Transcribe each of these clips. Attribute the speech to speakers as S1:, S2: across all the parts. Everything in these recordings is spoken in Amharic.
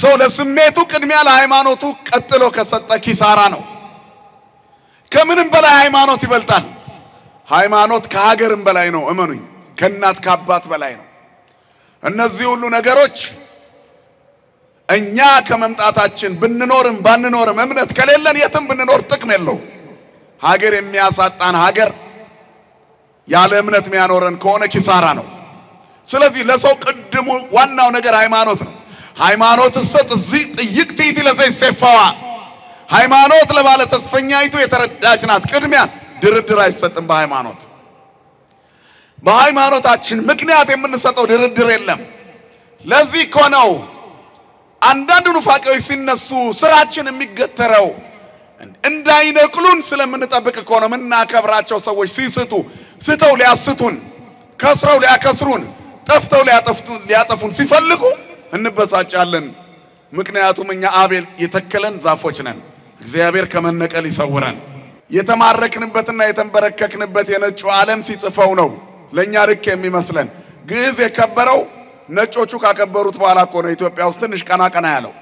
S1: ሰው ለስሜቱ ቅድሚያ ለሃይማኖቱ ቀጥሎ ከሰጠ ኪሳራ ነው ከምንም በላይ ሃይማኖት ይበልጣል ሃይማኖት ከሀገርም በላይ ነው እመኑኝ ከናት ከአባት በላይ ነው እነዚህ ሁሉ ነገሮች እኛ ከመምጣታችን ብንኖርም ባንኖርም እምነት ከሌለን የትም ብንኖር ጥቅም የለው ሀገር የሚያሳጣን ሀገር ያለ እምነት የሚያኖረን ከሆነ ኪሳራ ነው ስለዚህ ለሰው ቅድሙ ዋናው ነገር ሃይማኖት ነው ሃይማኖት ሰጥ እዚህ ጥይቅቲት ለዘይሰፋዋ ሃይማኖት ለባለ ተስፈኛይቱ የተረዳች ናት ቅድሚያ ድርድር አይሰጥም በሃይማኖታችን ምክንያት የምንሰጠው ድርድር የለም ለዚህ ነው አንዳንድ ኑፋቄዎች ሲነሱ ስራችን የሚገተረው እንዳይነቅሉን ስለምንጠብቅ ነው ምናከብራቸው ሰዎች ሲስቱ ስተው ሊያስቱን ከስረው ሊያከስሩን ጠፍተው ሊያጠፉን ሲፈልጉ እንበሳጫለን ምክንያቱም እኛ አቤል የተከለን ዛፎች ነን እግዚአብሔር ከመነቀል ይሰውረን የተማረክንበትና የተንበረከክንበት የነጩ ዓለም ሲጽፈው ነው ለኛ ልክ የሚመስለን ግዕዝ የከበረው ነጮቹ ካከበሩት በኋላ ነው ኢትዮጵያ ውስጥ ትንሽ ቀና ያለው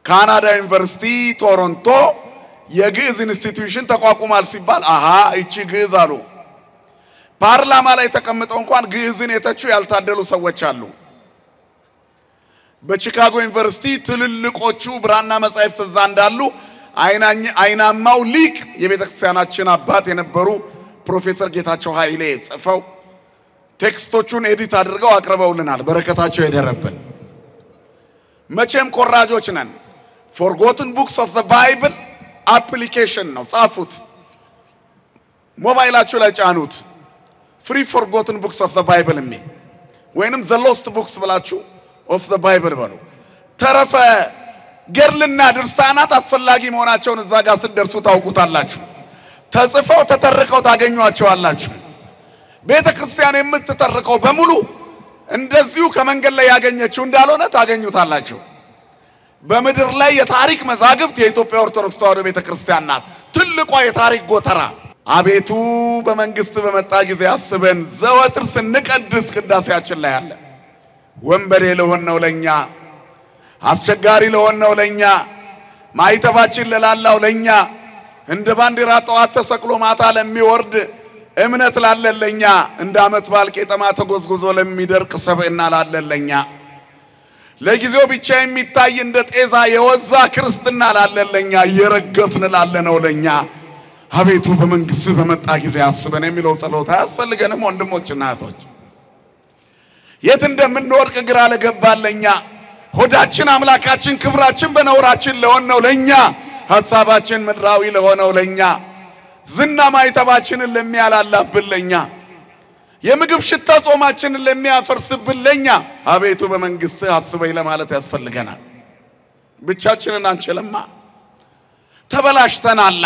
S1: ካናዳ ዩኒቨርሲቲ ቶሮንቶ የግዕዝ ኢንስቲትዩሽን ተቋቁሟል ሲባል አሃ እቺ ግዕዝ አሉ ፓርላማ ላይ ተቀምጠው እንኳን ግዕዝን የተቹ ያልታደሉ ሰዎች አሉ በቺካጎ ዩኒቨርሲቲ ትልልቆቹ ብራና መጻሕፍት እንዳሉ አይናማው ሊቅ የቤተክርስቲያናችን አባት የነበሩ ፕሮፌሰር ጌታቸው ኃይሌ ጽፈው ቴክስቶቹን ኤዲት አድርገው አቅርበውልናል በረከታቸው ይደረብን መቼም ኮራጆች ነን forgotten books of the bible application ነው ጻፉት ሞባይላችሁ ላይ ጫኑት free forgotten books of the bible የሚል ወይንም the lost books ብላችሁ of the bible በሉ ተረፈ ገርልና ድርሳናት አስፈላጊ መሆናቸውን እዛ ጋር ሲደርሱ ታውቁታላችሁ ተጽፈው ተተርከው ታገኙዋቸዋላችሁ ቤተክርስቲያን የምትተርከው በሙሉ እንደዚሁ ከመንገድ ላይ ያገኘችው እንዳልሆነ ታገኙታላችሁ በመድር ላይ የታሪክ መዛግብት የኢትዮጵያ ኦርቶዶክስ ተዋሕዶ ቤተክርስቲያን ናት ትልቋ የታሪክ ጎተራ አቤቱ በመንግስት በመጣ ጊዜ አስበን ዘወትር ስንቀድስ ቅዳሴያችን ላይ አለ ወንበሬ ለሆነው ለኛ አስቸጋሪ ለሆነው ለኛ ማይተባችን ለላላው ለኛ እንደ ባንዲራ ጧት ተሰቅሎ ማታ ለሚወርድ እምነት ላለለኛ እንደ አመት ባል ቄጠማ ተጎዝጉዞ ለሚደርቅ ሰብእና ላለለኛ ለጊዜው ብቻ የሚታይ እንደ ጤዛ የወዛ ክርስትና ላለለኛ የረገፍን ላለነው ለኛ አቤቱ በመንግስት በመጣ ጊዜ አስበን የሚለው ጸሎት አያስፈልገንም ወንድሞችና እህቶች የት እንደምንወርቅ ግራ ለገባለኛ ሆዳችን አምላካችን ክብራችን በነውራችን ለሆነው ለኛ ሐሳባችን ምድራዊ ለሆነው ለኛ ዝና ማይተባችንን ለሚያላላብልኛ የምግብ ሽታ ጾማችንን ለሚያፈርስብልኛ አቤቱ በመንግስት አስበይ ለማለት ያስፈልገናል ብቻችንን አንችልማ ተበላሽተናል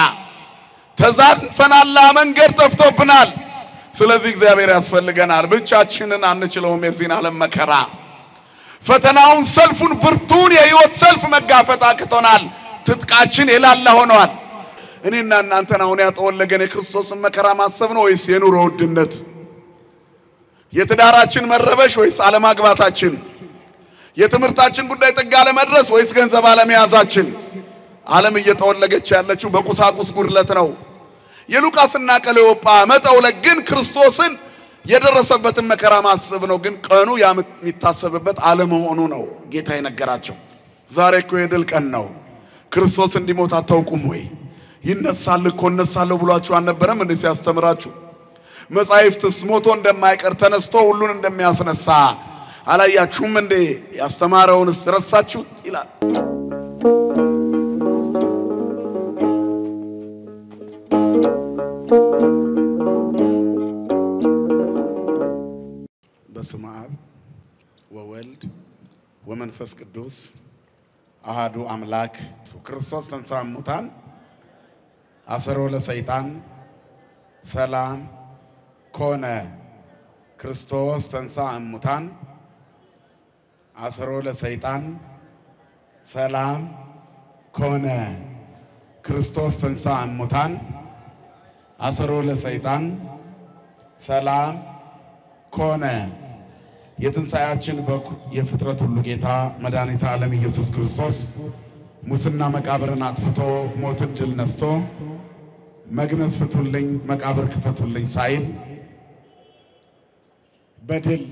S1: ተዛንፈናል መንገድ ጠፍቶብናል ስለዚህ እግዚአብሔር ያስፈልገናል ብቻችንን አንችለውም የዚህን ዓለም መከራ ፈተናውን ሰልፉን ብርቱን የህይወት ሰልፍ መጋፈጥ አቅቶናል ትጥቃችን የላላ ሆኗል እኔና እናንተን አሁን ያጠወለገን የክርስቶስን መከራ ማሰብ ነው ወይስ የኑሮ ውድነት የትዳራችን መረበሽ ወይስ አለማግባታችን የትምርታችን ጉዳይ ጥጋለ መድረስ ወይስ ገንዘብ አለመያዛችን ዓለም እየተወለገች ያለችው በቁሳቁስ ጉድለት ነው የሉቃስና ቀሌዮጳ መጠውለግ ግን ክርስቶስን የደረሰበትን መከራ ማሰብ ነው ግን ቀኑ የሚታሰብበት ዓለመሆኑ ነው ጌታ ይነገራቸው ዛሬ እኮ የድል ቀን ነው ክርስቶስ እንዲሞት አታውቁም ወይ ይነሳል እኮ እነሳለሁ ብሏችሁ አልነበረም እንዴ ሲያስተምራችሁ መጻሕፍትስ ሞቶ እንደማይቀር ተነስቶ ሁሉን እንደሚያስነሳ አላያችሁም እንዴ ያስተማረውንስ ረሳችሁ ይላል በስመ አብ ወወልድ ወመንፈስ ቅዱስ አሐዱ አምላክ ክርስቶስ ተንሥአ እሙታን አሰሮ ለሰይጣን ሰላም ኮነ ክርስቶስ ተንሥአ እሙታን አሰሮ ለሰይጣን ሰላም ኮነ ክርስቶስ ተንሥአ እሙታን አሰሮ ለሰይጣን ሰላም ኮነ የትንሣኤያችን በኩር የፍጥረት ሁሉ ጌታ መድኃኒተ ዓለም ኢየሱስ ክርስቶስ ሙስና መቃብርን አጥፍቶ ሞትን ድል ነስቶ መግነዝ ፍቱልኝ መቃብር ክፈቱልኝ ሳይል በድል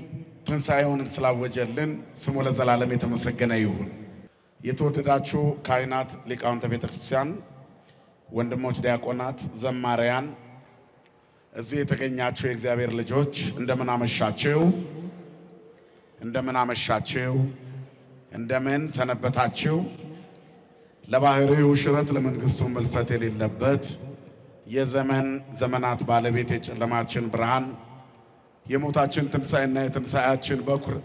S1: ትንሣኤውን ስላወጀልን ስሙ ለዘላለም የተመሰገነ ይሁን። የተወደዳችሁ ካህናት፣ ሊቃውንተ ቤተክርስቲያን፣ ወንድሞች ዲያቆናት፣ ዘማሪያን፣ እዚህ የተገኛችሁ የእግዚአብሔር ልጆች እንደምን አመሻችሁ? እንደምን አመሻችሁ? እንደምን ሰነበታችሁ? ለባህሪው ሽረት ለመንግስቱ መልፈት የሌለበት የዘመን ዘመናት ባለቤት የጨለማችን ብርሃን የሞታችን ትንሣኤና የትንሣኤያችን በኩር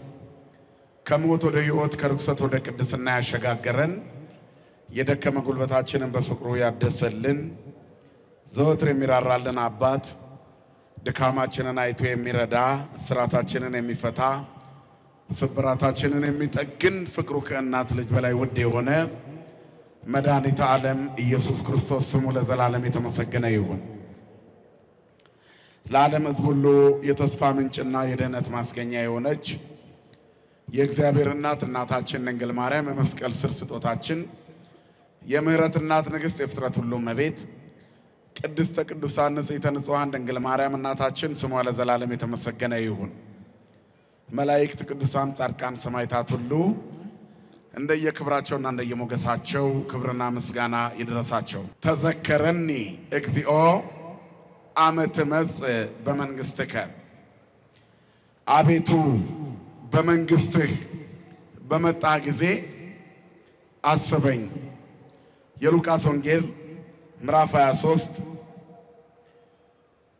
S1: ከሞት ወደ ሕይወት ከርክሰት ወደ ቅድስና ያሸጋገረን የደከመ ጉልበታችንን በፍቅሩ ያደሰልን ዘወትር የሚራራልን አባት ድካማችንን አይቶ የሚረዳ ስራታችንን የሚፈታ ስብራታችንን የሚጠግን ፍቅሩ ከእናት ልጅ በላይ ውድ የሆነ መድኃኒተ ዓለም ኢየሱስ ክርስቶስ ስሙ ለዘላለም የተመሰገነ ይሁን። ለዓለም ሕዝብ ሁሉ የተስፋ ምንጭና የድኅነት ማስገኛ የሆነች የእግዚአብሔር እናት እናታችን ድንግል ማርያም የመስቀል ስር ስጦታችን የምህረት እናት ንግሥት የፍጥረት ሁሉ እመቤት ቅድስተ ቅዱሳን ንጽሕተ ንጹሐን ድንግል ማርያም እናታችን ስሟ ለዘላለም የተመሰገነ ይሁን። መላእክት፣ ቅዱሳን፣ ጻድቃን፣ ሰማዕታት ሁሉ እንደየክብራቸውና እንደየሞገሳቸው ክብርና ምስጋና ይድረሳቸው። ተዘከረኒ እግዚኦ አመ ትመጽእ በመንግሥትከ አቤቱ በመንግሥትህ በመጣ ጊዜ አስበኝ። የሉቃስ ወንጌል ምዕራፍ 23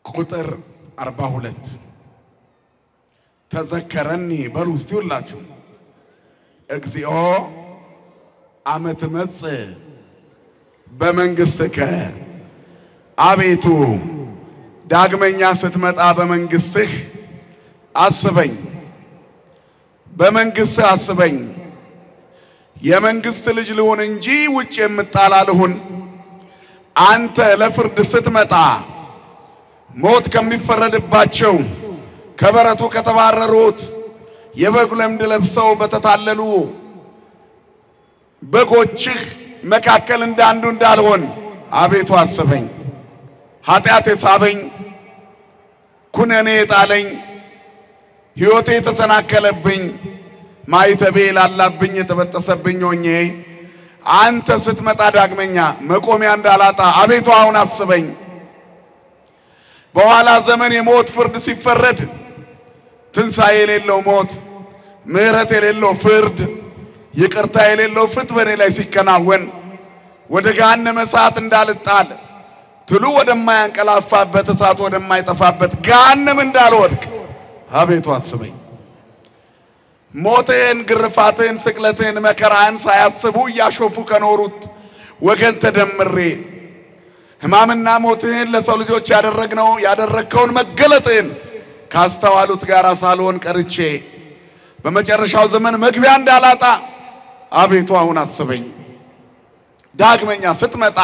S1: ቁጥር 42 ተዘከረኒ በሉ እስቲ ሁላችሁ እግዚኦ አመ ትመጽእ በመንግሥትከ አቤቱ ዳግመኛ ስትመጣ በመንግሥትህ አስበኝ። በመንግሥትህ አስበኝ። የመንግሥት ልጅ ልሁን እንጂ ውጭ የምጣል አልሁን። አንተ ለፍርድ ስትመጣ ሞት ከሚፈረድባቸው ከበረቱ ከተባረሩት የበግ ለምድ ለብሰው በተታለሉ በጎችህ መካከል እንዳንዱ እንዳልሆን አቤቱ አስበኝ። ኃጢአት የሳበኝ ኩነኔ የጣለኝ ሕይወቴ የተሰናከለብኝ ማይተቤ ላላብኝ የተበጠሰብኝ ሆኜ አንተ ስትመጣ ዳግመኛ መቆሚያ እንዳላጣ አቤቱ አሁን አስበኝ። በኋላ ዘመን የሞት ፍርድ ሲፈረድ ትንሣኤ የሌለው ሞት፣ ምህረት የሌለው ፍርድ፣ ይቅርታ የሌለው ፍትህ በኔ ላይ ሲከናወን ወደ ገሃነመ እሳት እንዳልጣል ትሉ ወደማያንቀላፋበት እሳት ወደማይጠፋበት ገሃነም እንዳልወድቅ አቤቱ አስበኝ። ሞትን፣ ግርፋትን፣ ስቅለትን፣ መከራን ሳያስቡ ያሾፉ ከኖሩት ወገን ተደምሬ ሕማምና ሞትን ለሰው ልጆች ያደረግከውን መገለጥን ካስተዋሉት ጋር ሳልሆን ቀርቼ በመጨረሻው ዘመን መግቢያ እንዳላጣ አቤቱ አሁን አስበኝ። ዳግመኛ ስትመጣ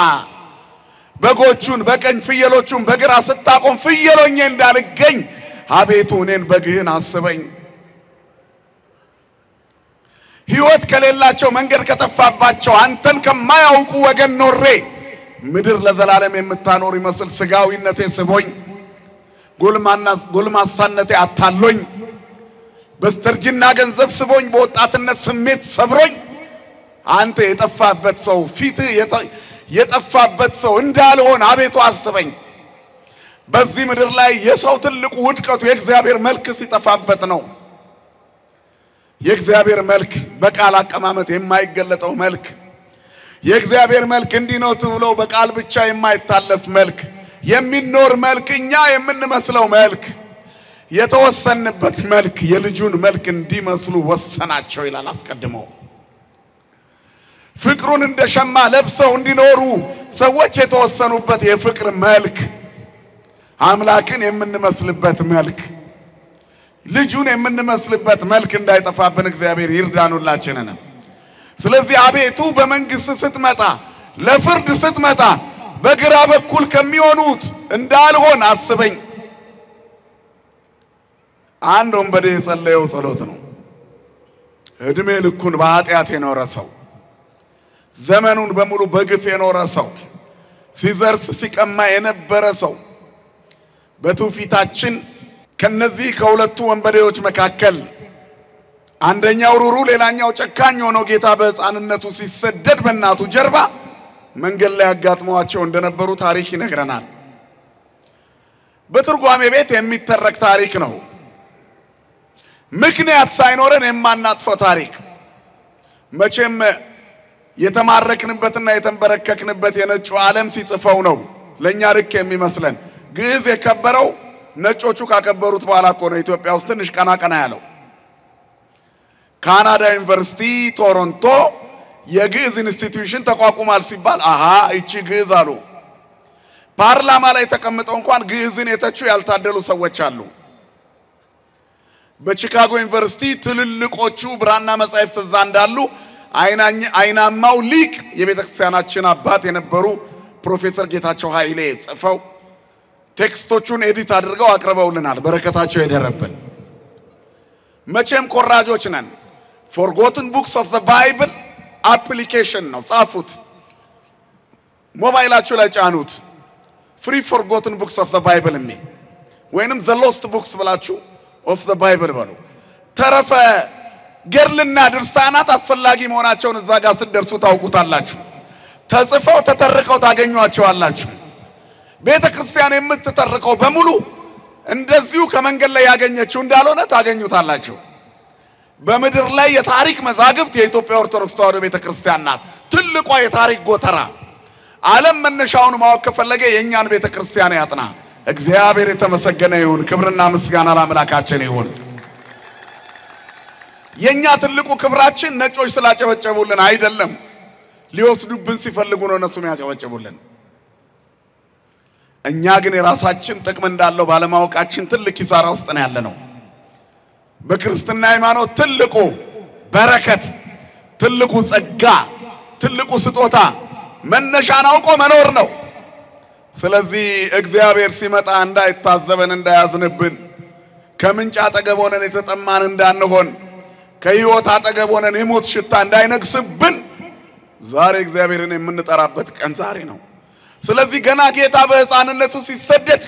S1: በጎቹን በቀኝ ፍየሎቹን በግራ ስታቆም ፍየሎኜ እንዳልገኝ አቤቱ እኔን በግህን አስበኝ። ሕይወት ከሌላቸው መንገድ ከጠፋባቸው አንተን ከማያውቁ ወገን ኖሬ ምድር ለዘላለም የምታኖር ይመስል ስጋዊነቴ ስቦኝ ጎልማሳነቴ አታሎኝ በስተርጅና ገንዘብ ስቦኝ በወጣትነት ስሜት ሰብሮኝ አንተ የጠፋበት ሰው ፊት የጠፋበት ሰው እንዳልሆን አቤቱ አስበኝ። በዚህ ምድር ላይ የሰው ትልቁ ውድቀቱ የእግዚአብሔር መልክ ሲጠፋበት ነው። የእግዚአብሔር መልክ በቃል አቀማመጥ የማይገለጠው መልክ፣ የእግዚአብሔር መልክ እንዲህ ነው ተብሎ በቃል ብቻ የማይታለፍ መልክ፣ የሚኖር መልክ፣ እኛ የምንመስለው መልክ፣ የተወሰነበት መልክ የልጁን መልክ እንዲመስሉ ወሰናቸው ይላል አስቀድሞ። ፍቅሩን እንደሸማ ለብሰው እንዲኖሩ ሰዎች የተወሰኑበት የፍቅር መልክ፣ አምላክን የምንመስልበት መልክ፣ ልጁን የምንመስልበት መልክ እንዳይጠፋብን እግዚአብሔር ይርዳኑላችንን። ስለዚህ አቤቱ በመንግሥት ስትመጣ ለፍርድ ስትመጣ በግራ በኩል ከሚሆኑት እንዳልሆን አስበኝ። አንድ ወንበዴ የጸለየው ጸሎት ነው። እድሜ ልኩን በኃጢአት የኖረ ሰው ዘመኑን በሙሉ በግፍ የኖረ ሰው ሲዘርፍ ሲቀማ የነበረ ሰው በትውፊታችን ከነዚህ ከሁለቱ ወንበዴዎች መካከል አንደኛው ሩሩ ሌላኛው ጨካኝ ሆኖ ጌታ በሕፃንነቱ ሲሰደድ በእናቱ ጀርባ መንገድ ላይ ያጋጥመዋቸው እንደነበሩ ታሪክ ይነግረናል። በትርጓሜ ቤት የሚተረክ ታሪክ ነው። ምክንያት ሳይኖረን የማናጥፈው ታሪክ መቼም የተማረክንበትና የተንበረከክንበት የነጩ ዓለም ሲጽፈው ነው ለኛ ልክ የሚመስለን። ግዕዝ የከበረው ነጮቹ ካከበሩት በኋላ እኮ ነው ኢትዮጵያ ውስጥ ትንሽ ቀና ያለው። ካናዳ ዩኒቨርሲቲ ቶሮንቶ የግዕዝ ኢንስቲትዩሽን ተቋቁሟል ሲባል አሃ እቺ ግዕዝ አሉ። ፓርላማ ላይ ተቀምጠው እንኳን ግዕዝን የተቹ ያልታደሉ ሰዎች አሉ። በቺካጎ ዩኒቨርሲቲ ትልልቆቹ ብራና መጻሕፍት እዛ እንዳሉ አይናማው ሊቅ የቤተክርስቲያናችን አባት የነበሩ ፕሮፌሰር ጌታቸው ኃይሌ ጽፈው ቴክስቶቹን ኤዲት አድርገው አቅርበውልናል። በረከታቸው ይደረብን። መቼም ኮራጆች ነን። Forgotten Books of the Bible application ነው ጻፉት። ሞባይላችሁ ላይ ጫኑት። Free Forgotten Books of the Bible የሚል ወይንም The Lost Books ብላችሁ of the Bible በሉ። ተረፈ ገርልና ድርሳናት አስፈላጊ መሆናቸውን እዛ ጋር ሲደርሱ ታውቁታላችሁ። ተጽፈው ተተርከው ታገኙዋቸዋላችሁ። ቤተክርስቲያን የምትተርከው በሙሉ እንደዚሁ ከመንገድ ላይ ያገኘችው እንዳልሆነ ታገኙታላችሁ። በመድር ላይ የታሪክ መዛግብት የኢትዮጵያ ኦርቶዶክስ ተዋሕዶ ቤተክርስቲያን ናት። ትልቋ የታሪክ ጎተራ ዓለም መነሻውን ማወቅ ከፈለገ የኛን ቤተክርስቲያን ያጥና። እግዚአብሔር የተመሰገነ ይሁን። ክብርና ምስጋና ለአምላካችን ይሁን። የኛ ትልቁ ክብራችን ነጮች ስላጨበጨቡልን አይደለም። ሊወስዱብን ሲፈልጉ ነው እነሱ የሚያጨበጭቡልን። እኛ ግን የራሳችን ጥቅም እንዳለው ባለማወቃችን ትልቅ ኪሳራ ውስጥ ነው ያለነው። በክርስትና ሃይማኖት ትልቁ በረከት ትልቁ ጸጋ ትልቁ ስጦታ መነሻን አውቆ መኖር ነው። ስለዚህ እግዚአብሔር ሲመጣ እንዳይታዘበን እንዳያዝንብን ከምንጭ አጠገብ ሆነን የተጠማን እንዳንሆን ከሕይወት አጠገብ ሆነን የሞት ሽታ እንዳይነግስብን ዛሬ እግዚአብሔርን የምንጠራበት ቀን ዛሬ ነው። ስለዚህ ገና ጌታ በሕፃንነቱ ሲሰደድ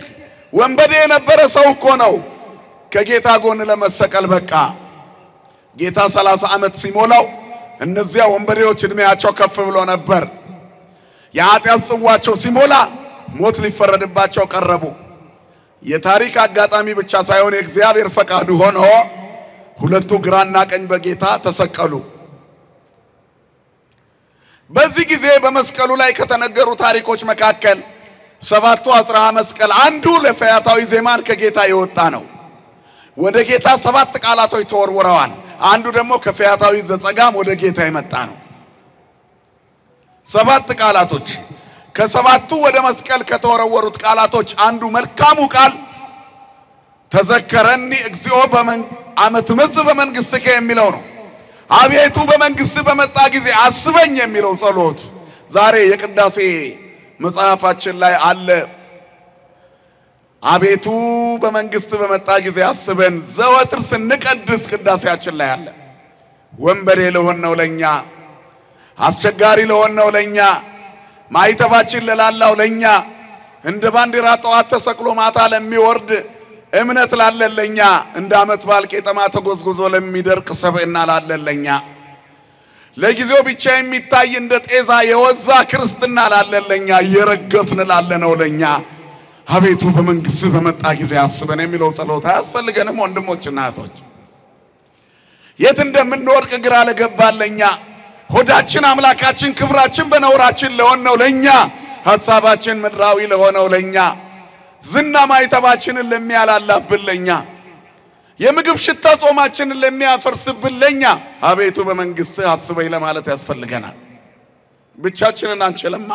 S1: ወንበዴ የነበረ ሰው እኮ ነው ከጌታ ጎን ለመሰቀል በቃ። ጌታ 30 ዓመት ሲሞላው እነዚያ ወንበዴዎች እድሜያቸው ከፍ ብሎ ነበር። የኃጢአት ጽዋቸው ሲሞላ ሞት ሊፈረድባቸው ቀረቡ። የታሪክ አጋጣሚ ብቻ ሳይሆን የእግዚአብሔር ፈቃዱ ሆኖ ሁለቱ ግራና ቀኝ በጌታ ተሰቀሉ። በዚህ ጊዜ በመስቀሉ ላይ ከተነገሩ ታሪኮች መካከል ሰባቱ አጽርሐ መስቀል አንዱ ለፈያታዊ ዜማን ከጌታ የወጣ ነው። ወደ ጌታ 7 ቃላቶች ተወርውረዋል። አንዱ ደግሞ ከፈያታዊ ዘጸጋም ወደ ጌታ የመጣ ነው። 7 ቃላቶች ከሰባቱ ወደ መስቀል ከተወረወሩት ቃላቶች አንዱ መልካሙ ቃል ተዘከረኒ እግዚኦ በአመት መጽ በመንግሥትከ የሚለው ነው። አቤቱ በመንግስት በመጣ ጊዜ አስበኝ የሚለው ጸሎት ዛሬ የቅዳሴ መጽሐፋችን ላይ አለ። አቤቱ በመንግስት በመጣ ጊዜ አስበን ዘወትር ስንቀድስ ቅዳሴያችን ላይ አለ። ወንበዴ ለሆነው ለኛ አስቸጋሪ ለሆነው ለኛ ማይተባችን ለላላው ለኛ እንደ ባንዲራ ጠዋት ተሰቅሎ ማታ ለሚወርድ እምነት ላለለኛ እንደ አመት በዓል ቄጠማ ተጎዝጉዞ ለሚደርቅ ሰብዕና ላለለኛ ለጊዜው ብቻ የሚታይ እንደ ጤዛ የወዛ ክርስትና ላለለኛ እየረገፍን ላለነው ለኛ አቤቱ በመንግስት በመጣ ጊዜ አስበን የሚለው ጸሎት አያስፈልገንም? ወንድሞችና እህቶች የት እንደምንወድቅ ግራ ለገባለኛ ሆዳችን አምላካችን ክብራችን በነውራችን ለሆነው ለኛ ሐሳባችን ምድራዊ ለሆነው ለኛ ዝና ማይተባችንን ለሚያላላብን ለኛ የምግብ ሽታ ጾማችንን ለሚያፈርስብን ለኛ አቤቱ በመንግስት አስበኝ ለማለት ያስፈልገናል። ብቻችንን አንችልማ።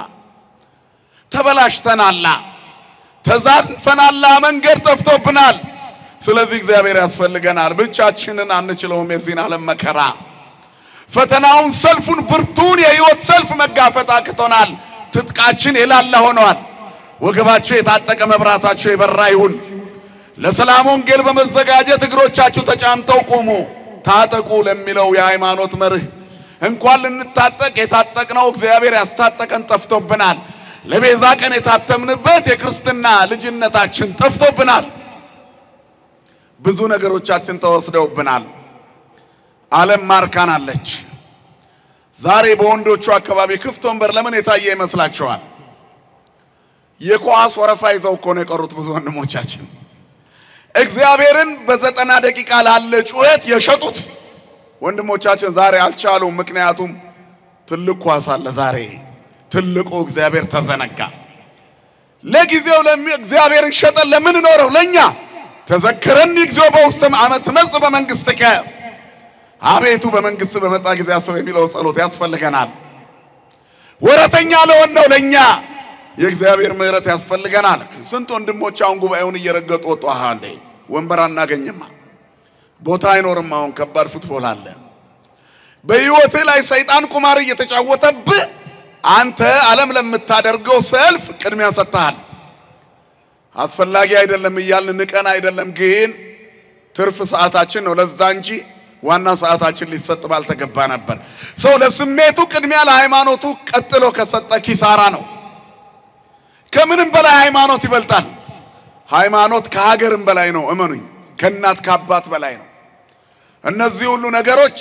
S1: ተበላሽተናል፣ ተዛንፈናል፣ መንገድ ጠፍቶብናል። ስለዚህ እግዚአብሔር ያስፈልገናል። ብቻችንን አንችለውም። የዚህን ዓለም መከራ ፈተናውን ሰልፉን ብርቱን የሕይወት ሰልፍ መጋፈጥ አቅቶናል። ትጥቃችን የላላ ሆኗል። ወገባችሁ የታጠቀ መብራታችሁ የበራ ይሁን። ለሰላም ወንጌል በመዘጋጀት እግሮቻችሁ ተጫምተው ቆሙ ታጠቁ ለሚለው የሃይማኖት መርህ እንኳን ልንታጠቅ የታጠቅነው እግዚአብሔር ያስታጠቀን ጠፍቶብናል ለቤዛ ቀን የታተምንበት የክርስትና ልጅነታችን ጠፍቶብናል ብዙ ነገሮቻችን ተወስደውብናል ዓለም ማርካናለች ዛሬ በወንዶቹ አካባቢ ክፍት ወንበር ለምን የታየ ይመስላችኋል የኳስ ወረፋ ይዘው እኮ ነው የቀሩት ብዙ ወንድሞቻችን እግዚአብሔርን በ90 ደቂቃ ላለ ጩኸት የሸጡት ወንድሞቻችን ዛሬ አልቻሉም ምክንያቱም ትልቅ ኳስ አለ ዛሬ ትልቁ እግዚአብሔር ተዘነጋ ለጊዜው እግዚአብሔርን ሸጠን ለምን ኖረው ለኛ ተዘከረኒ እግዚኦ በውስተ ዓመት መጽ በመንግሥትከ አቤቱ በመንግሥት በመጣ ጊዜ አስበው የሚለው ጸሎት ያስፈልገናል ወረተኛ ለሆነው ለኛ የእግዚአብሔር ምህረት ያስፈልገናል ስንት ወንድሞች አሁን ጉባኤውን እየረገጡ ወጡ አሃንዴ ወንበር አናገኝማ ቦታ አይኖርም አሁን ከባድ ፉትቦል አለ በህይወት ላይ ሰይጣን ቁማር እየተጫወተብህ አንተ ዓለም ለምታደርገው ሰልፍ ቅድሚያ ሰጥተሃል አስፈላጊ አይደለም ይያልን ንቀን አይደለም ግን ትርፍ ሰዓታችን ነው ለዛ እንጂ ዋና ሰዓታችን ሊሰጥ ባልተገባ ነበር ሰው ለስሜቱ ቅድሚያ ለሃይማኖቱ ቀጥሎ ከሰጠ ኪሳራ ነው ከምንም በላይ ሃይማኖት ይበልጣል ሃይማኖት ከሀገርም በላይ ነው እመኑኝ ከናት ከአባት በላይ ነው እነዚህ ሁሉ ነገሮች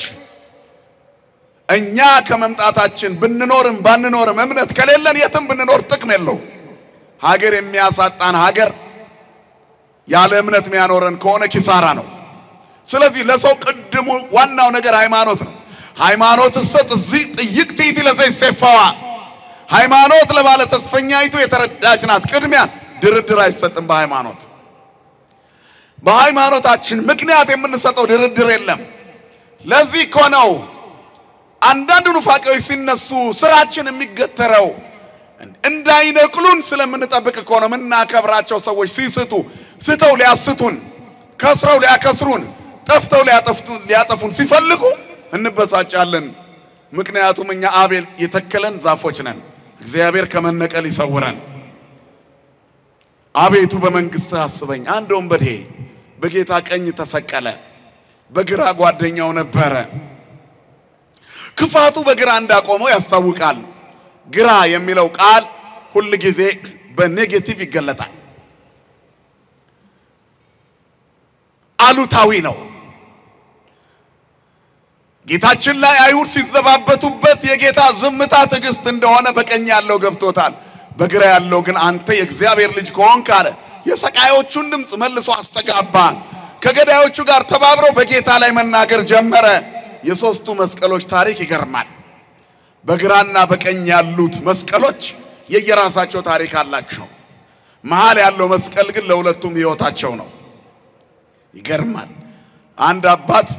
S1: እኛ ከመምጣታችን ብንኖርም ባንኖርም እምነት ከሌለን የትም ብንኖር ጥቅም የለው ሀገር የሚያሳጣን ሀገር ያለ እምነት የሚያኖረን ከሆነ ኪሳራ ነው ስለዚህ ለሰው ቅድሙ ዋናው ነገር ሃይማኖት ነው ሃይማኖት ሰጥ እዚህ ጥይቅቲቲ ለዘይሰፋዋ ሃይማኖት ለባለ ተስፈኛይቱ የተረዳች ናት ቅድሚያ ድርድር አይሰጥም በሃይማኖታችን ምክንያት የምንሰጠው ድርድር የለም ለዚህ እኮ ነው አንዳንድ ኑፋቄዎች ሲነሱ ስራችን የሚገተረው እንዳይነቅሉን ስለምንጠብቅ እኮ ነው ምናከብራቸው ሰዎች ሲስቱ ስተው ሊያስቱን ከስረው ሊያከስሩን ጠፍተው ሊያጠፉን ሲፈልጉ እንበሳጫለን ምክንያቱም እኛ አቤል የተከለን ዛፎች ነን እግዚአብሔር ከመነቀል ይሰውረን አቤቱ በመንግስት አስበኝ አንድ ወንበዴ በጌታ ቀኝ ተሰቀለ በግራ ጓደኛው ነበረ ክፋቱ በግራ እንዳቆመው ያስታውቃል ግራ የሚለው ቃል ሁሉ ጊዜ በኔጌቲቭ ይገለጣል አሉታዊ ነው ጌታችን ላይ አይሁድ ሲዘባበቱበት የጌታ ዝምታ ትግስት እንደሆነ በቀኝ ያለው ገብቶታል በግራ ያለው ግን አንተ የእግዚአብሔር ልጅ ከሆንክ አለ የሰቃዮቹን ድምጽ መልሶ አስተጋባ ከገዳዮቹ ጋር ተባብረው በጌታ ላይ መናገር ጀመረ የሶስቱ መስቀሎች ታሪክ ይገርማል በግራና በቀኝ ያሉት መስቀሎች የየራሳቸው ታሪክ አላቸው መሃል ያለው መስቀል ግን ለሁለቱም ህይወታቸው ነው ይገርማል አንድ አባት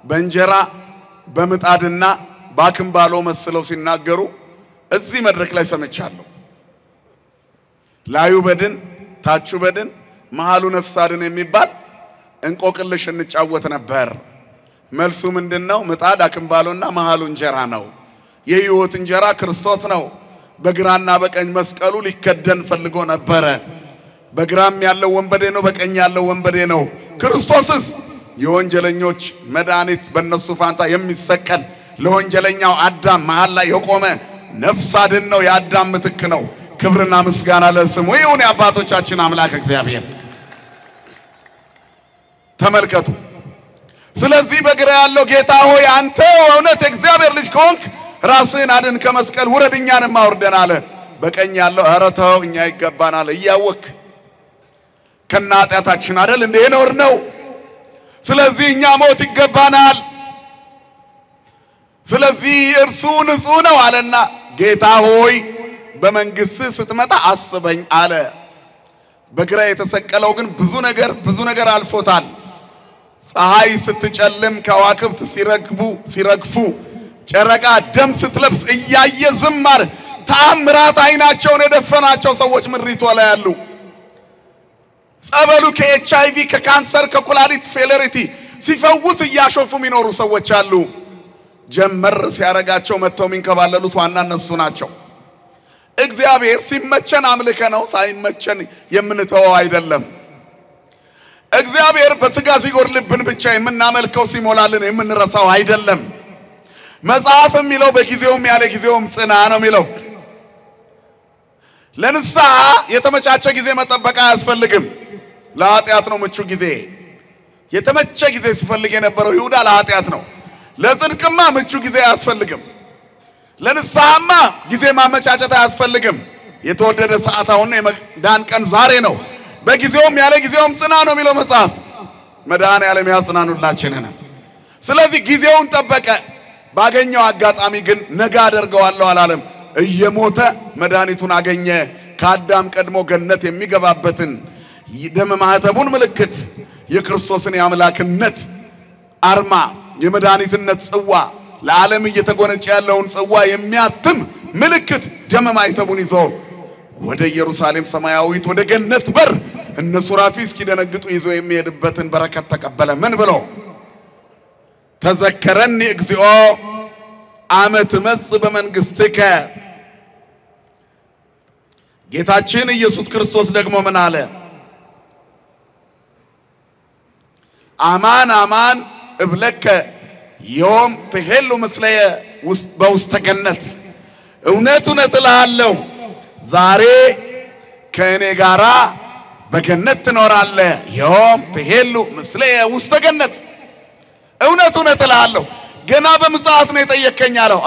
S1: በእንጀራ በምጣድና ባክምባሎ መስለው ሲናገሩ እዚህ መድረክ ላይ ሰምቻለሁ ላዩ በድን ታቹ በድን መሃሉ ነፍሳድን የሚባል እንቆቅልሽ እንጫወት ነበር መልሱ ምንድነው ምጣድ አክምባሎና መሃሉ እንጀራ ነው የህይወት እንጀራ ክርስቶስ ነው በግራና በቀኝ መስቀሉ ሊከደን ፈልጎ ነበር በግራም ያለው ወንበዴ ነው በቀኝ ያለው ወንበዴ ነው ክርስቶስስ የወንጀለኞች መድኃኒት በእነሱ ፋንታ የሚሰቀል ለወንጀለኛው አዳም መሃል ላይ የቆመ ነፍስ አድን ነው የአዳም ምትክ ነው ክብርና ምስጋና ለስሙ ይሁን የአባቶቻችን አምላክ እግዚአብሔር ተመልከቱ ስለዚህ በግራ ያለው ጌታ ሆይ አንተ እውነት እግዚአብሔር ልጅ ከሆንክ ራስህን አድን ከመስቀል ውረድኛንም አውርደን አለ በቀኝ ያለው አረተው እኛ ይገባናል እያወክ ከናጣታችን አይደል እንደ ኖር ነው ስለዚህ እኛ ሞት ይገባናል ስለዚህ እርሱ ንጹህ ነው አለና ጌታ ሆይ በመንግስት ስትመጣ አስበኝ አለ በግራ የተሰቀለው ግን ብዙ ነገር አልፎታል ፀሐይ ስትጨልም ከዋክብት ሲረግፉ ጨረቃ ደም ስትለብስ እያየ ዝማር ተአምራት አይናቸውን የደፈናቸው ሰዎች ምድሪቷ ላይ ያሉ ጸበሉ ከኤችአይቪ ከካንሰር ከኩላሊት ፌለሪቲ ሲፈውስ እያሾፉ የሚኖሩ ሰዎች አሉ ጀመር ሲያረጋቸው መተው ሚንከባለሉት ዋና እነሱ ናቸው እግዚአብሔር ሲመቸን አምልከ ነው ሳይመቸን የምንተው አይደለም እግዚአብሔር በስጋ ሲጎርልብን ብቻ የምናመልከው ሲሞላልን የምንረሳው አይደለም መጽሐፍ የሚለው በጊዜውም ያለ ጊዜውም ጽና ነው የሚለው ለንስሐ የተመቻቸ ጊዜ መጠበቅ አያስፈልግም ለኃጢአት ነው ምቹ ጊዜ የተመቸ ጊዜ ሲፈልግ የነበረው ይሁዳ ለኃጢአት ነው ለጽድቅማ ምቹ ጊዜ አያስፈልግም ለንስሐማ ጊዜ ማመቻቸት አያስፈልግም የተወደደ ሰዓት አሁን የመዳን ቀን ዛሬ ነው በጊዜውም ያለ ጊዜውም ጽና ነው የሚለው መጽሐፍ መዳን ያለ የሚያጽናኑላችንን ስለዚህ ጊዜውን ጠበቀ ባገኘው አጋጣሚ ግን ነገ አደርገዋለሁ አላለም እየሞተ መዳኒቱን አገኘ ከአዳም ቀድሞ ገነት የሚገባበትን ደም ማህተቡን ምልክት የክርስቶስን የአምላክነት አርማ የመዳኒትነት ጽዋ ለዓለም እየተጎነጨ ያለውን ጽዋ የሚያትም ምልክት ደም ማህተቡን ይዞ ወደ ኢየሩሳሌም ሰማያዊት ወደ ገነት በር እነሱ ራፊ እስኪደነግጡ ይዞ የሚሄድበትን በረከት ተቀበለ ምን ብሎ ተዘከረኒ እግዚኦ አመት መጽ በመንግስትከ ጌታችን ኢየሱስ ክርስቶስ ደግሞ ምን አለ አማን አማን እብለከ ዮም ትሄሉ ምስለየ በውስተ ገነት እውነት እውነት እልሃለሁ ዛሬ ከእኔ ጋራ በገነት ትኖራለህ ዮም ትሄሉ ምስለየ ውስተ ገነት እውነት እውነት እልሃለሁ ገና በምጽአት ነው የጠየቀኝ አለው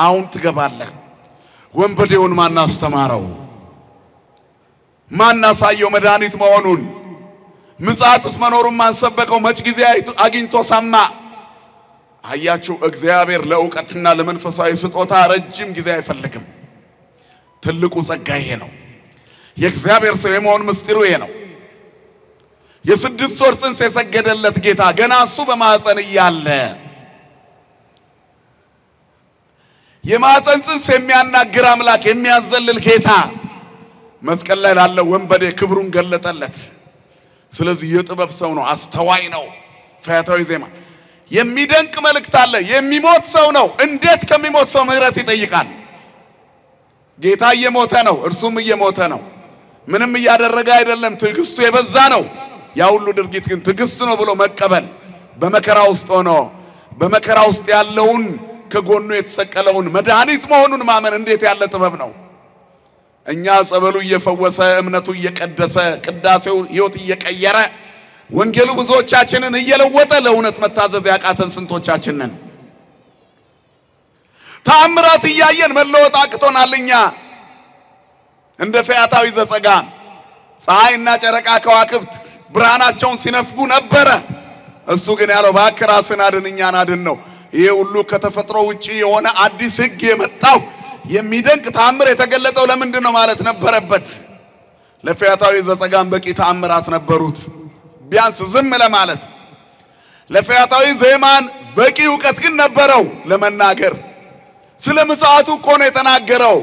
S1: አሁን ትገባለህ ወንበዴውን ማን አስተማረው ማን አሳየው መድኃኒት መሆኑን ምጽአትስ መኖሩን ማን ሰበከው መች ጊዜ አግኝቶ ሰማ አያችሁ እግዚአብሔር ለእውቀትና ለመንፈሳዊ ስጦታ ረጅም ጊዜ አይፈልግም ትልቁ ጸጋ ይሄ ነው የእግዚአብሔር ሰው የመሆን ምስጢሩ ይሄ ነው የስድስት ወር ጽንስ የሰገደለት ጌታ ገና እሱ በማህፀን እያለ የማህፀን ጽንስ የሚያናግር አምላክ የሚያዘልል ጌታ መስቀል ላይ ላለ ወንበዴ ክብሩን ገለጠለት ስለዚህ የጥበብ ሰው ነው አስተዋይ ነው ፈያታዊ ዜማ የሚደንቅ መልእክት አለ የሚሞት ሰው ነው እንዴት ከሚሞት ሰው ምህረት ይጠይቃል ጌታ እየሞተ ነው እርሱም እየሞተ ነው ምንም ያደረገ አይደለም ትዕግስቱ የበዛ ነው ያ ሁሉ ድርጊት ግን ትዕግስት ነው ብሎ መቀበል በመከራ ውስጥ ሆኖ በመከራ ውስጥ ያለውን ከጎኑ የተሰቀለውን መድኃኒት መሆኑን ማመን እንዴት ያለ ጥበብ ነው እኛ ጸበሉ እየፈወሰ እምነቱ እየቀደሰ ቅዳሴው ሕይወት እየቀየረ ወንጌሉ ብዙዎቻችንን እየለወጠ ለእውነት መታዘዝ ያቃተን ስንቶቻችን ነን ተአምራት እያየን መለወጥ አቅቶናልኛ እንደ ፈያታዊ ዘጸጋም ፀሐይና ጨረቃ ከዋክብት ብርሃናቸውን ሲነፍጉ ነበር እሱ ግን ያለው ባክራስን አድንኛን አድን ነው ይሄ ሁሉ ከተፈጥሮ ውጪ የሆነ አዲስ ሕግ የመጣው የሚደንቅ ተአምር የተገለጠው ለምንድን ነው ማለት ነበረበት ለፈያታዊ ዘጸጋም በቂ ተአምራት ነበሩት ቢያንስ ዝም ለማለት ለፈያታዊ ዜማን በቂ ዕውቀት ግን ነበረው ለመናገር ስለ ምጽአቱ እኮ ነው የተናገረው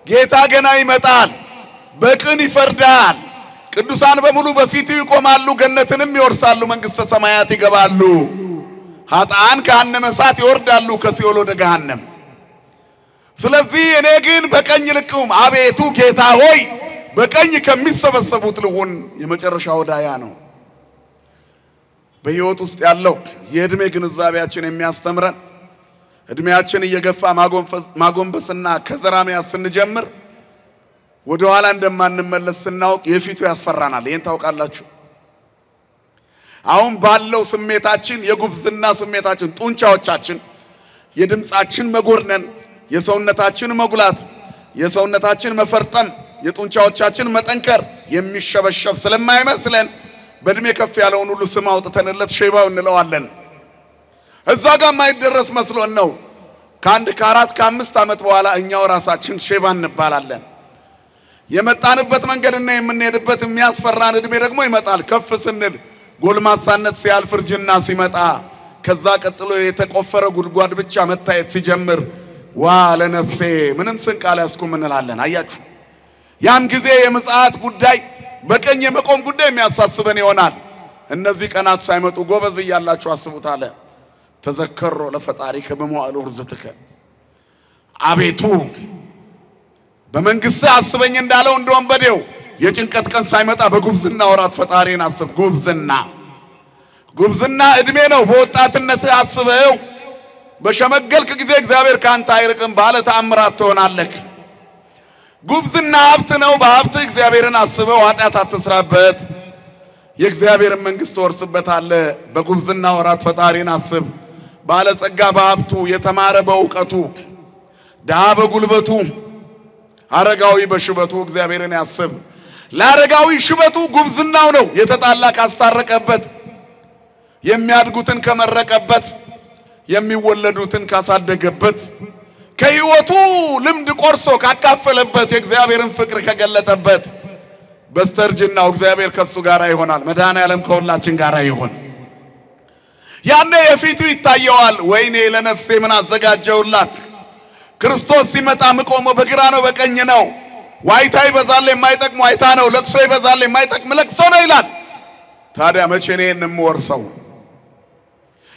S1: ጌታ ገና ይመጣል በቅን ይፈርዳል ቅዱሳን በሙሉ በፊቱ ይቆማሉ ገነትንም ይወርሳሉ መንግስተ ሰማያት ይገባሉ ኃጥአን ከገሃነመ እሳት ይወርዳሉ ከሲኦል ወደ ገሃነም ስለዚህ እኔ ግን በቀኝ ልቁም አቤቱ ጌታ ሆይ በቀኝ ከሚሰበሰቡት ልሁን የመጨረሻው ዳያ ነው በሕይወት ውስጥ ያለው የእድሜ ግንዛቤያችን የሚያስተምረን እድሜያችን እየገፋ ማጎንበስና ከዘራሚያ ስንጀምር ወደ ኋላ እንደማንመለስ ስናውቅ የፊቱ ያስፈራናል ይሄን ታውቃላችሁ አሁን ባለው ስሜታችን የጉብዝና ስሜታችን ጡንቻዎቻችን የድምጻችን መጎርነን የሰውነታችን መጉላት የሰውነታችን መፈርጠም የጡንቻዎቻችን መጠንከር የሚሸበሸብ ስለማይመስለን በእድሜ ከፍ ያለውን ሁሉ ስም አውጥተንለት ሼባው እንለዋለን እዛ ጋር ማይደረስ መስሎን ነው ከአንድ ከአራት ከአምስት ዓመት በኋላ እኛው ራሳችን ሼባ እንባላለን የመጣንበት መንገድና የምንሄድበት የሚያስፈራን እድሜ ደግሞ ይመጣል ከፍ ስንል ጎልማሳነት ሲያልፍ እርጅና ሲመጣ ከዛ ቀጥሎ የተቆፈረ ጉድጓድ ብቻ መታየት ሲጀምር ዋ ለነፍሴ ምንም ስንቃል ያስኩም እንላለን አያችሁ ያን ጊዜ የምጽአት ጉዳይ በቀኝ የመቆም ጉዳይ የሚያሳስበን ይሆናል እነዚህ ቀናት ሳይመጡ ጎበዝ ይያላችሁ አስቡት አለ ተዘከሮ ለፈጣሪከ በመዋዕለ ውርዘትከ አቤቱ በመንግስት አስበኝ እንዳለው እንደወንበዴው የጭንቀት ቀን ሳይመጣ በጉብዝና ወራት ፈጣሪን አስብ። ጉብዝና እድሜ ነው። በወጣትነት አስበው። በሸመገልክ ጊዜ እግዚአብሔር ካንተ አይርቅም። ባለ ተአምራት ትሆናለህ። ጉብዝና ሀብት ነው። በሀብት እግዚአብሔርን አስበው። ኃጢአት አትስራበት። የእግዚአብሔርን መንግስት ወርስበታለህ። በጉብዝና ወራት ፈጣሪን አስብ። ባለጸጋ በሀብቱ፣ የተማረ በእውቀቱ፣ ድሃ በጉልበቱ፣ አረጋዊ በሽበቱ እግዚአብሔርን ያስብ። ለአረጋዊ ሽበቱ ጉብዝናው ነው። የተጣላ ካስታረቀበት፣ የሚያድጉትን ከመረቀበት፣ የሚወለዱትን ካሳደገበት፣ ከህይወቱ ልምድ ቆርሶ ካካፈለበት፣ የእግዚአብሔርን ፍቅር ከገለጠበት፣ በስተርጅናው እግዚአብሔር ከሱ ጋር ይሆናል። መድኃኔዓለም ከሁላችን ጋር ይሆን። ያኔ የፊቱ ይታየዋል። ወይኔ ለነፍሴ ምን አዘጋጀውላት። ክርስቶስ ሲመጣ ምቆሞ በግራ ነው በቀኝ ነው። ዋይታ ይበዛል የማይጠቅም ዋይታ ነው፣ ለቅሶ ይበዛል የማይጠቅም ለቅሶ ነው ይላል። ታዲያ መቼ ነው እንምወርሰው?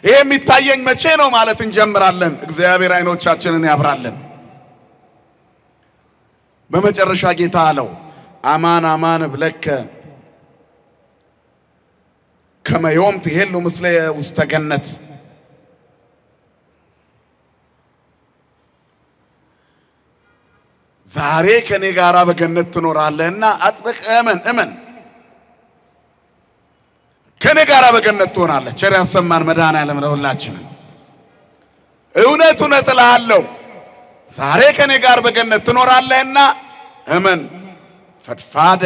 S1: ይሄ የሚታየኝ መቼ ነው ማለት እንጀምራለን። እግዚአብሔር አይኖቻችንን ያብራልን። በመጨረሻ ጌታ አለው አማን አማን ብለከ ከመዮም ትሄሉ ምስለ ውስተ ገነት። ዛሬ ከኔ ጋራ በገነት ትኖራለህና አጥብቀህ እመን። ከኔ ጋራ በገነት ትሆናለህ። ቸር ያሰማን መድኃኔዓለም ለሁላችን። እውነት እልሃለሁ ዛሬ ከኔ ጋር በገነት ትኖራለህና እመን። ፈድፋደ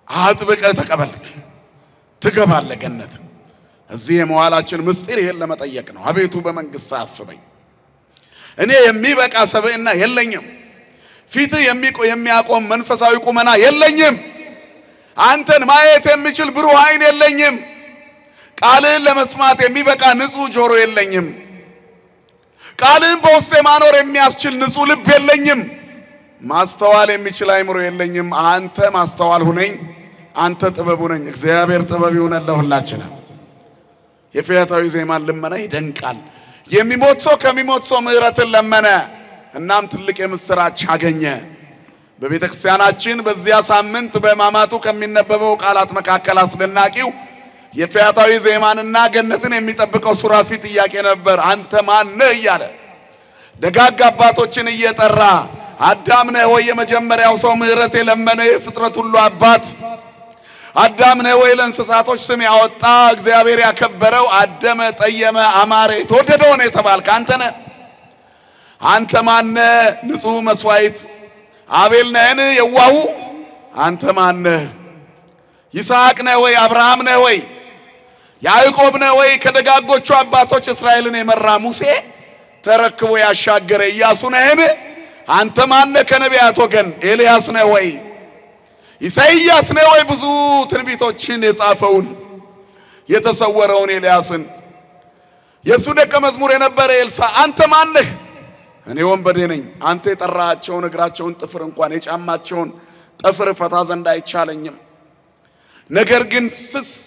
S1: አጥብቀህ ተቀበል፣ ትገባለህ ገነት። እዚህ የመዋላችን ምስጢር ይሄን ለመጠየቅ ነው። አቤቱ በመንግስት አስበኝ። እኔ የሚበቃ ሰብዕና የለኝም። ፊት የሚያቆም መንፈሳዊ ቁመና የለኝም። አንተን ማየት የሚችል ብሩህ አይን የለኝም። ቃልህን ለመስማት የሚበቃ ንጹህ ጆሮ የለኝም። ቃልህን በውስጤ ማኖር የሚያስችል ንጹህ ልብ የለኝም። ማስተዋል የሚችል አይምሮ የለኝም። አንተ ማስተዋል ሁነኝ፣ አንተ ጥበብ ሁነኝ። እግዚአብሔር ጥበብ ይሁነን ለሁላችን። የፈያታዊ ዜማን ልመና ይደንቃል። የሚሞት ሰው ከሚሞት ሰው ምህረትን ለመነ። እናም ትልቅ የምስራች አገኘ። በቤተ ክርስቲያናችን በዚያ ሳምንት በሕማማቱ ከሚነበበው ቃላት መካከል አስደናቂው የፈያታዊ ዜማንና ገነትን የሚጠብቀው ሱራፊ ጥያቄ ነበር። አንተ ማን ነህ እያለ ደጋግ አባቶችን እየጠራ አዳም ነህ ወይ የመጀመሪያው ሰው ምህረት የለመነ የፍጥረት ሁሉ አባት? አዳም ነህ ወይ ለእንስሳቶች ስም ያወጣ እግዚአብሔር ያከበረው አደመ ጠየመ አማረ የተወደደው ነው የተባልክ አንተ ነህ? አንተ ማን ነህ ንጹህ መስዋዕት አቤል ነህን የዋሁ? አንተ ማን ነህ? ይስሐቅ ነህ ወይ አብርሃም ነህ ወይ ያዕቆብ ነህ ወይ ከደጋጎቹ አባቶች እስራኤልን የመራ ሙሴ ተረክቦ ያሻገረ ኢያሱ ነህን? አንተ ማን ነህ ከነቢያት ወገን ኤልያስ ነህ ወይ ኢሳይያስ ነህ ወይ ብዙ ትንቢቶችን የጻፈውን የተሰወረውን ኤልያስን? የሱ ደቀ መዝሙር የነበረ ኤልሳ አንተ ማን ነህ? እኔ ወንበዴ ነኝ። አንተ የጠራቸውን እግራቸውን ጥፍር እንኳን የጫማቸውን ጥፍር ፈታ ዘንድ አይቻለኝም። ነገር ግን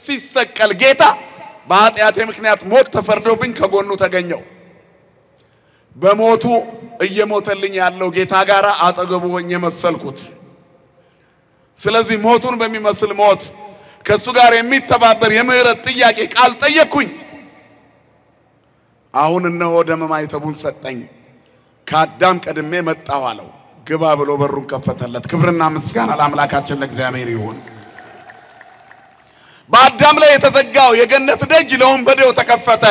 S1: ሲሰቀል ጌታ በኃጢአቴ ምክንያት ሞት ተፈርዶብኝ ከጎኑ ተገኘው። በሞቱ እየሞተልኝ ያለው ጌታ ጋር አጠገቡ ሆኜ መሰልኩት። ስለዚህ ሞቱን በሚመስል ሞት ከሱ ጋር የሚተባበር የምህረት ጥያቄ ቃል ጠየቅኩኝ። አሁን እነሆ ደመ ማይተቡን ሰጠኝ። ከአዳም ቀድሜ መጣሁ አለው። ግባ ብሎ በሩን ከፈተለት። ክብርና ምስጋና ለአምላካችን ለእግዚአብሔር ይሁን። በአዳም ላይ የተዘጋው የገነት ደጅ ለወንበዴው ተከፈተ።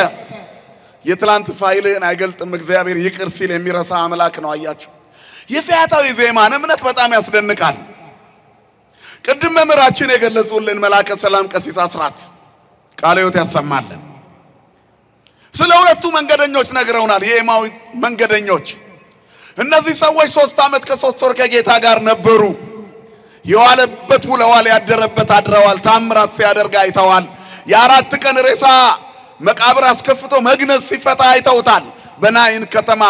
S1: የትላንት ፋይልህን አይገልጥም እግዚአብሔር ይቅር ሲል የሚረሳ አምላክ ነው። አያችሁ የፈያታዊ ዜማን እምነት በጣም ያስደንቃል። ቅድም መምህራችን የገለጹልን መላከ ሰላም ቀሲስ አስራት ቃለ ሕይወት ያሰማልን ስለ ሁለቱ መንገደኞች ነግረውናል። የኤማዊ መንገደኞች እነዚህ ሰዎች 3 ዓመት ከ3 ወር ከጌታ ጋር ነበሩ። የዋለበት ውለዋል፣ ያደረበት አድረዋል። ታምራት ሲያደርግ አይተዋል። የ4 ቀን ሬሳ መቃብር አስከፍቶ መግነዝ ሲፈታ አይተውታል። በናይን ከተማ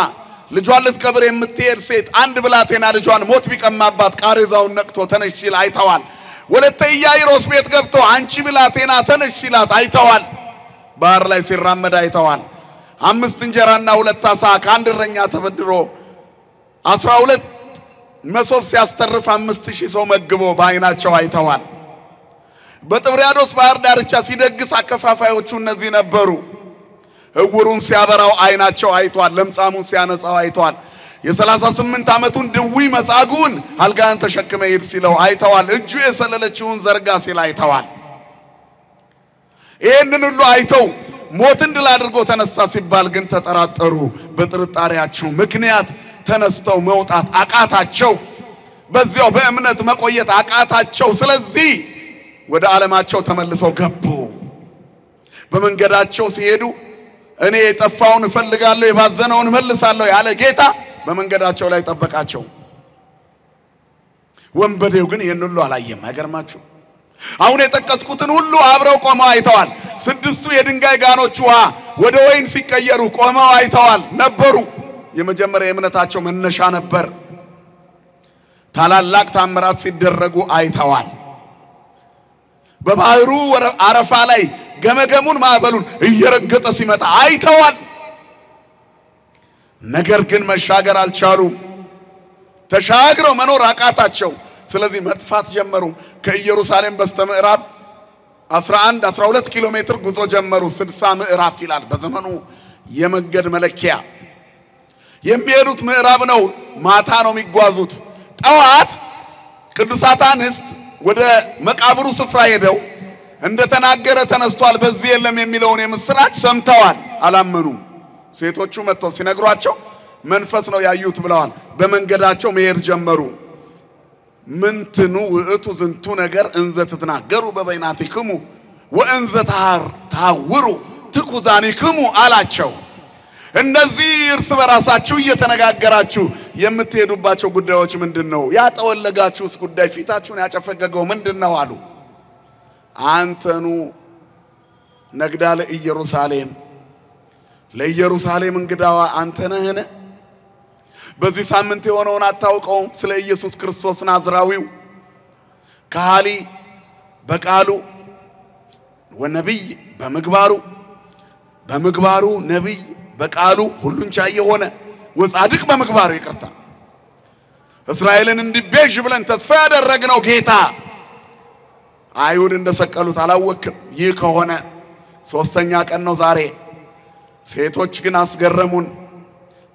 S1: ልጇን ልትቀብር የምትሄድ ሴት አንድ ብላቴና ልጇን ሞት ቢቀማባት ቃሬዛውን ነቅቶ ተነሽ ሲል አይተዋል። ወለተ ኢያኢሮስ ቤት ገብቶ አንቺ ብላቴና ተነሽ ሲላት አይተዋል። ባህር ላይ ሲራመድ አይተዋል። 5 እንጀራና 2 ዓሣ ከአንድ እረኛ ተበድሮ 12 መሶብ ሲያስተርፍ 5000 ሰው መግቦ በአይናቸው አይተዋል። በጥብርያዶስ ባህር ዳርቻ ሲደግስ አከፋፋዮቹ እነዚህ ነበሩ። እውሩን ሲያበራው አይናቸው አይቷል። ለምጻሙን ሲያነጻው አይቷል። የ38 ዓመቱን ድውይ መጻጉን አልጋን ተሸክመ ሄድ ሲለው አይተዋል። እጁ የሰለለችውን ዘርጋ ሲል አይተዋል። ይሄንን ሁሉ አይተው ሞትን ድል አድርጎ ተነሳ ሲባል ግን ተጠራጠሩ። በጥርጣሬያቸው ምክንያት ተነስተው መውጣት አቃታቸው። በዚያው በእምነት መቆየት አቃታቸው። ስለዚህ ወደ ዓለማቸው ተመልሰው ገቡ። በመንገዳቸው ሲሄዱ እኔ የጠፋውን እፈልጋለሁ የባዘነውን መልሳለሁ ያለ ጌታ በመንገዳቸው ላይ ተጠበቃቸው። ወንበዴው ግን ይሄን ሁሉ አላየም። አይገርማችሁ? አሁን የጠቀስኩትን ሁሉ አብረው ቆመው አይተዋል። 6ቱ የድንጋይ ጋኖች ውሃ ወደ ወይን ሲቀየሩ ቆመው አይተዋል ነበሩ። የመጀመሪያ የእምነታቸው መነሻ ነበር። ታላላቅ ታምራት ሲደረጉ አይተዋል። በባህሩ አረፋ ላይ ገመገሙን ማዕበሉን እየረገጠ ሲመጣ አይተዋል። ነገር ግን መሻገር አልቻሉም። ተሻግረው መኖር አቃታቸው። ስለዚህ መጥፋት ጀመሩ። ከኢየሩሳሌም በስተምዕራብ 11-12 ኪሎ ሜትር ጉዞ ጀመሩ። 60 ምዕራፍ ይላል በዘመኑ የመንገድ መለኪያ። የሚሄዱት ምዕራብ ነው። ማታ ነው የሚጓዙት። ጠዋት ቅዱሳት አንስት ወደ መቃብሩ ስፍራ ሄደው እንደተናገረ ተነስቷል በዚህ የለም የሚለውን የምስራች ሰምተዋል። አላመኑም። ሴቶቹ መጥተው ሲነግሯቸው መንፈስ ነው ያዩት ብለዋል። በመንገዳቸው መሄድ ጀመሩ። ምንትኑ ውእቱ ዝንቱ ነገር እንዘ ትትናገሩ በበይናቲክሙ ወእንዘ ታውሩ ትኩዛኒክሙ አላቸው። እነዚህ እርስ በራሳችሁ እየተነጋገራችሁ የምትሄዱባቸው ጉዳዮች ምንድነው? ያጠወለጋችሁስ ጉዳይ ፊታችሁን ያጨፈገገው ምንድነው አሉ። አንተኑ ነግዳ ለኢየሩሳሌም ለኢየሩሳሌም እንግዳዋ አንተ ነህን? በዚህ ሳምንት የሆነውን አታውቀውም? ስለ ኢየሱስ ክርስቶስ ናዝራዊው ካህሊ በቃሉ ወነብይ በምግባሩ ነብይ በቃሉ ሁሉን ቻይ የሆነ ወጻድቅ በምግባሩ ይቅርታ እስራኤልን እንዲቤዥ ብለን ተስፋ ያደረግነው ጌታ አይሁድ እንደሰቀሉት አላወቅም? ይህ ከሆነ 3ኛ ቀን ነው ዛሬ። ሴቶች ግን አስገረሙን።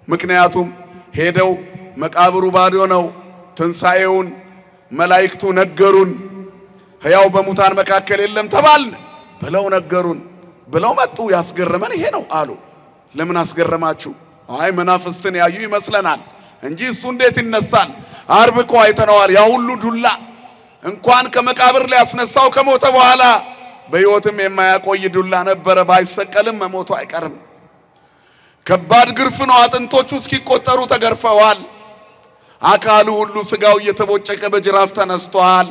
S1: ምክንያቱም ሄደው መቃብሩ ባዶ ነው፣ ትንሳኤውን መላእክቱ ነገሩን። ሕያው በሙታን መካከል የለም ተባልን ብለው ነገሩን። ብለው መጡ። ያስገረመን ይሄ ነው አሉ። ለምን አስገረማችሁ? አይ መናፍስትን ያዩ ይመስለናል እንጂ እሱ እንዴት ይነሳል? አርብ እኮ አይተነዋል። ያ ሁሉ ዱላ እንኳን ከመቃብር ሊያስነሳው ከሞተ በኋላ በሕይወትም የማያቆይ ዱላ ነበረ። ባይሰቀልም መሞቱ አይቀርም። ከባድ ግርፍ ነው። አጥንቶቹ እስኪቆጠሩ ተገርፈዋል። አካሉ ሁሉ ስጋው እየተቦጨቀ በጅራፍ ተነስቷል።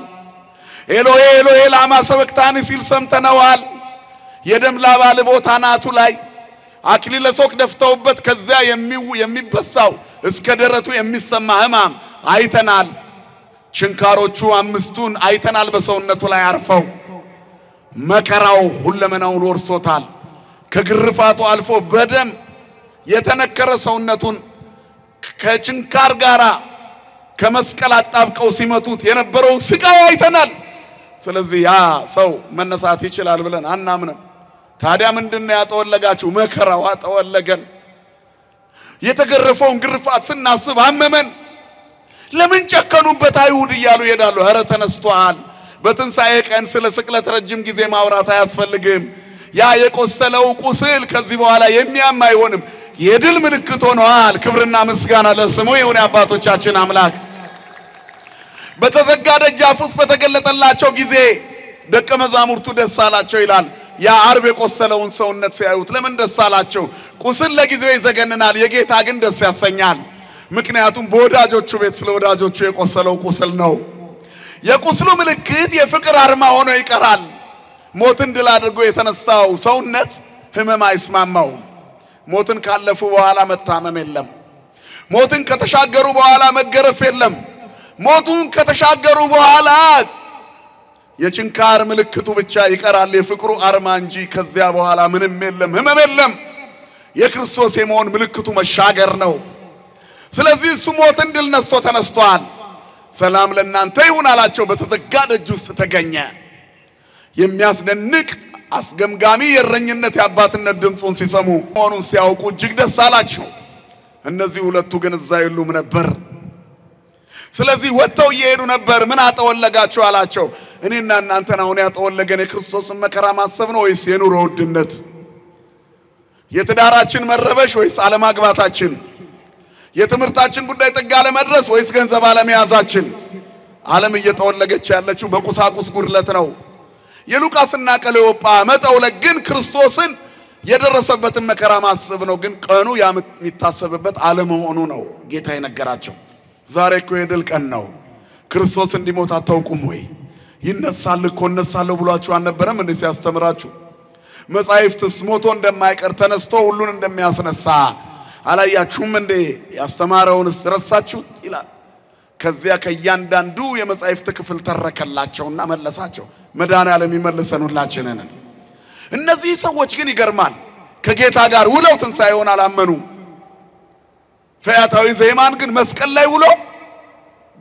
S1: ኤሎሄ ኤሎሄ ላማ ሰበክታኒ ሲል ሰምተነዋል። የደም ላባ ልቦታ ናቱ ላይ አክሊለ ሦክ ደፍተውበት ከዚያ የሚበሳው እስከ ደረቱ የሚሰማ ሕማም አይተናል። ችንካሮቹ 5ቱን አይተናል በሰውነቱ ላይ አርፈው። መከራው ሁለመናውን ወርሶታል። ከግርፋቱ አልፎ በደም የተነከረ ሰውነቱን ከችንካር ጋራ ከመስቀል አጣብቀው ሲመቱት የነበረው ስቃይ አይተናል። ስለዚህ ያ ሰው መነሳት ይችላል ብለን አናምንም። ታዲያ ምንድነው ያጠወለጋችሁ? መከራው አጠወለገን። የተገረፈውን ግርፋት ስናስብ አመመን። ለምን ጨከኑበት አይሁድ እያሉ ይሄዳሉ። ኧረ ተነስቷል። በትንሳኤ ቀን ስለ ስቅለት ረጅም ጊዜ ማውራት አያስፈልግም። ያ የቆሰለው ቁስል ከዚህ በኋላ የሚያም አይሆንም። የድል ምልክት ሆኗል። ክብርና ምስጋና ለስሙ ይሁን አባቶቻችን አምላክ። በተዘጋ ደጃፍ ውስጥ በተገለጠላቸው ጊዜ ደቀ መዛሙርቱ ደስ አላቸው ይላል። ያ አርብ የቆሰለውን ሰውነት ሲያዩት ለምን ደስ አላቸው? ቁስል ለጊዜው ይዘገንናል፣ የጌታ ግን ደስ ያሰኛል። ምክንያቱም በወዳጆቹ ቤት ስለ ወዳጆቹ የቆሰለው ቁስል ነው። የቁስሉ ምልክት የፍቅር አርማ ሆኖ ይቀራል። ሞትን ድል አድርጎ የተነሳው ሰውነት ህመም አይስማማውም። ሞትን ካለፉ በኋላ መታመም የለም። ሞትን ከተሻገሩ በኋላ መገረፍ የለም። ሞቱን ከተሻገሩ በኋላ የችንካር ምልክቱ ብቻ ይቀራል፣ የፍቅሩ አርማ እንጂ ከዚያ በኋላ ምንም የለም፣ ህመም የለም። የክርስቶስ የመሆን ምልክቱ መሻገር ነው። ስለዚህ እሱ ሞትን ድል ነስቶ ተነስቷል። ሰላም ለእናንተ ይሁን አላቸው በተዘጋ ደጅ ውስጥ ተገኘ የሚያስደንቅ አስገምጋሚ የረኝነት ያባትነት ድምጹን ሲሰሙ ሆኑን ሲያውቁ እጅግ ደስ አላቸው እነዚህ ሁለቱ ግን እዛ የሉም ነበር ስለዚህ ወጥተው እየሄዱ ነበር ምን አጠወለጋቸው አላቸው እኔና እናንተን አሁን ያጠወለገን የክርስቶስን መከራ ማሰብ ነው ወይስ የኑሮ ውድነት የትዳራችን መረበሽ ወይስ አለማግባታችን የትምርታችን ጉዳይ ጥጋለ መድረስ ወይስ ገንዘብ አለመያዛችን ዓለም እየተወለገች ያለችው በቁሳቁስ ጉድለት ነው የሉቃስና ቀሌዮጳ መጠውለግ ግን ክርስቶስን የደረሰበትን መከራ ማሰብ ነው ግን ቀኑ የሚታሰብበት ዓለመሆኑ ነው ጌታ ይነገራቸው ዛሬ እኮ የድል ቀን ነው ክርስቶስ እንዲሞት አታውቁም ወይ ይነሳል እኮ እነሳለሁ ብሏችሁ አልነበረም እንዴ ሲያስተምራችሁ መጻሕፍትስ ሞቶ እንደማይቀር ተነስቶ ሁሉን እንደሚያስነሳ አላያችሁም እንዴ ያስተማረውን ረሳችሁ ይላል ከዚያ ከያንዳንዱ የመጻሕፍት ክፍል ተረከላቸውና መለሳቸው መድኃኔዓለም ይመልሰን ሁላችንን እነዚህ ሰዎች ግን ይገርማል ከጌታ ጋር ውለው ትንሣኤውን አላመኑ ፈያታዊ ዘይማን ግን መስቀል ላይ ውሎ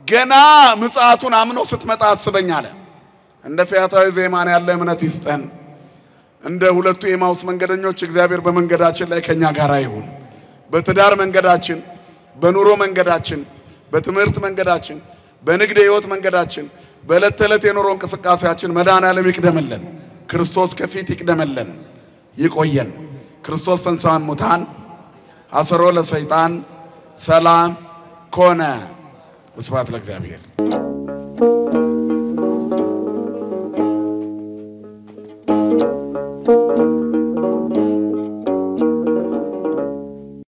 S1: ገና ምጽአቱን አምኖ ስትመጣ አስበኛለ እንደ ፈያታዊ ዘይማን ያለ እምነት ይስጠን እንደ ሁለቱ ኤማውስ መንገደኞች እግዚአብሔር በመንገዳችን ላይ ከኛ ጋር ይሁን በትዳር መንገዳችን በኑሮ መንገዳችን በትምህርት መንገዳችን በንግድ ህይወት መንገዳችን በዕለት ተዕለት የኑሮ እንቅስቃሴያችን መድኃኔዓለም ይቅደመልን ክርስቶስ ከፊት ይቅደመልን ይቆየን ክርስቶስ ተንሥአ እሙታን አሰሮ ለሰይጣን ሰላም ኮነ ወስብሐት ለእግዚአብሔር